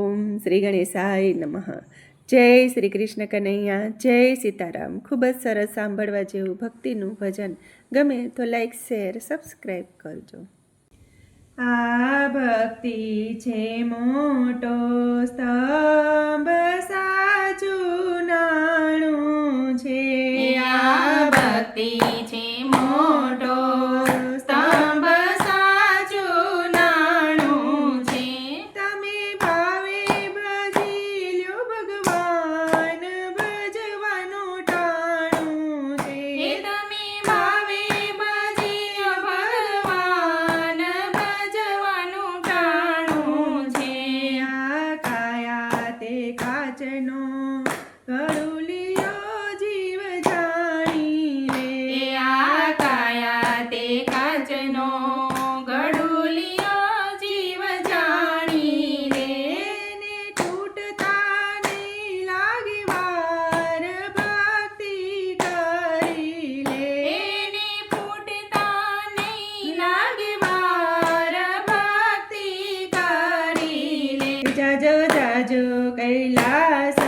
ઓમ શ્રી ગણેશાય નમઃ. જય શ્રી કૃષ્ણ કનૈયા, જય સીતારામ. ખૂબ જ સરસ સાંભળવા જેવું ભક્તિનું ભજન. ગમે તો લાઈક, શેર, સબસ્ક્રાઈબ કરજો. આ ભક્તિ છે મોટો સ્તંભ, સાચું નાણું છે. આ ભક્તિ છે મોટો સ્તંભ, સાચું નાણું છે. તમે ભાવે ભજી લ્યો ભગવાન, ભજવાનું ટાણું છે. એ તમે ભાવે ભજી ભગવાન, ભજવાનું ટાણું છે. આ કાયા તે કાચનો કરુલિયો જીવ જાણી લે. એ આ કાયા તે કાચનો ગડુલિયો જીવ જાણી લે. એને તૂટતા નહીં લાગે વાર, ભક્તિ કરી લે. એને ફૂટતા નહીં લાગે વાર, ભક્તિ કરી લે. જાજો જાજો કૈલાસ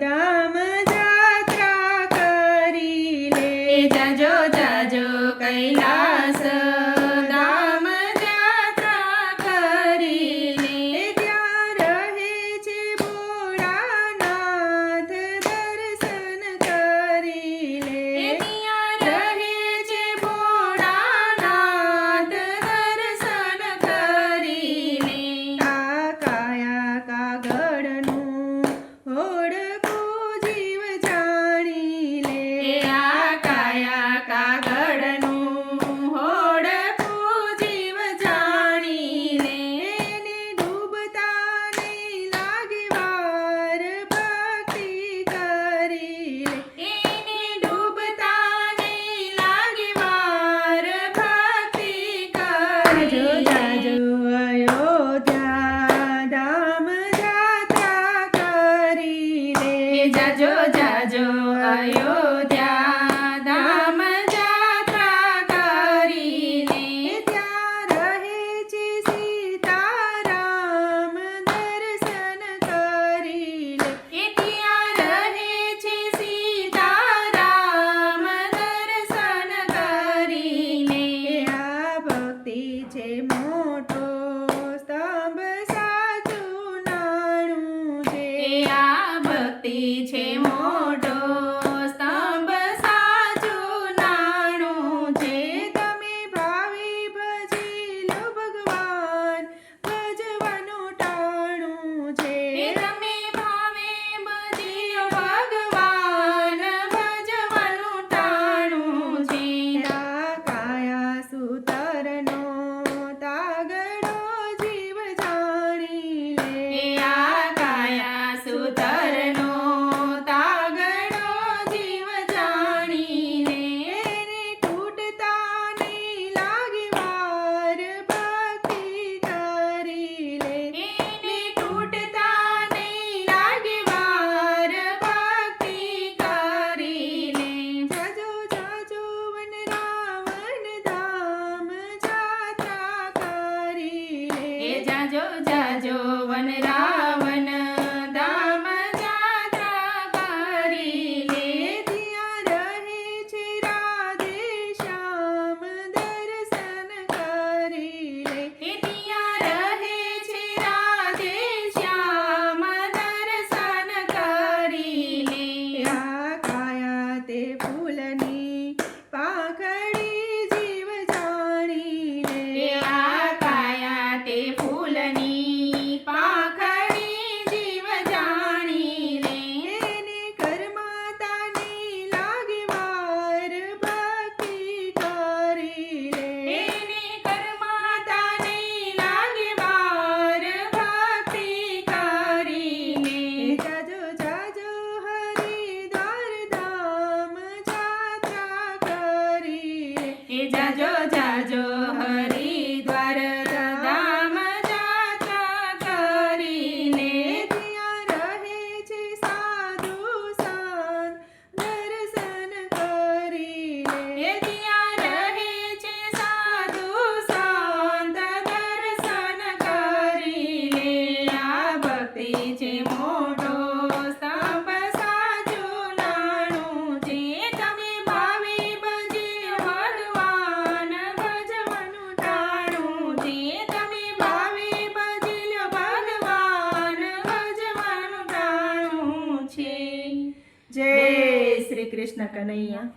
ધામ જાત્રા કરી લે. એ જાજો જાજો કૈલાસ ધામ જાત્રા કરી લે. ત્યાં રહે છે ભોળાનાથ, દર્શન કરી લે. એ ત્યાં રહે છે ભોળાનાથ, દર્શન કરી લે. આ કાયા કાગળનું હોડકું જીવ જાણી લે. એ આ કાયા કાગળનું હોડકું જીવ જાણી લે. એને ડૂબતા નહીં લાગે વાર, ભક્તિ કરી લે. એને ડૂબતા નહીં લાગે વાર, ભક્તિ જાજો કરી લે. જાજો અયોધ્યા ધામ જાત્રા કરી લે. એ જાજો જાજો અયોધ્યા ધામ જાત્રા કરી લે. ત્યાં રહે છે સીતારામ, દર્શન કરી લે. એ ત્યાં રહે છે સીતારામ, દર્શન કરી લે. આ ભક્તિ છે મોટો સ્તંભ, સાચું નાણું છે. એ આ ભક્તિ છે મોટો સ્તંભ, સાચું નાણું છે. તમે ભાવે ભજી લો ભગવાન, ભજવાનું ટાણું છે. એ તમે ભાવે ભજી ભગવાન, ભજવાનું ટાણું છે. આ કાયા સૂતરનો તાગડો જીવ જાણી લે. એ આ કાયા સૂતરનો તાગડો જીવ જાણી લે. એને તૂટતા નહીં લાગે વાર, ભક્તિ કરી લે. એને તૂટતા નહીં લાગે વાર, ભક્તિ કરી લે. જાજો જાજો વન રાવણ ધામ જાત્રા કરી લે. એ જાજો જાજો વન રાવણ ધામ જાત્રા કરી લે. ત્યાં રહે છે રાધે શ્યામ, દર્શન કરી લે. એ ત્યાં રહે છે રાધે શ્યામ, દર્શન કરી લે. આ કાયા તે ફૂલની પાંખડી જીવ જાણી લે. એ આ કાયા તે ફૂલની પાંખડી જીવ જાણી લે. એને કરમાતા નહીં લાગે વાર, ભક્તિ કરી લે. એને કરમાતા નહીં લાગે વાર, ભક્તિ કરી લે. જાજો જાજો હરિદ્વાર ધામ જાત્રા કરી લે. એ જાજો જાજો હરિદ્વાર ધામ જાત્રા કરી લે. ત્યાં રહે છે સાધુ સંત, દર્શન કરી લે. એ ત્યાં રહે છે સાધુ સંત, દર્શન કરી લે. આ ભક્તિ કૃષ્ણ કનૈયા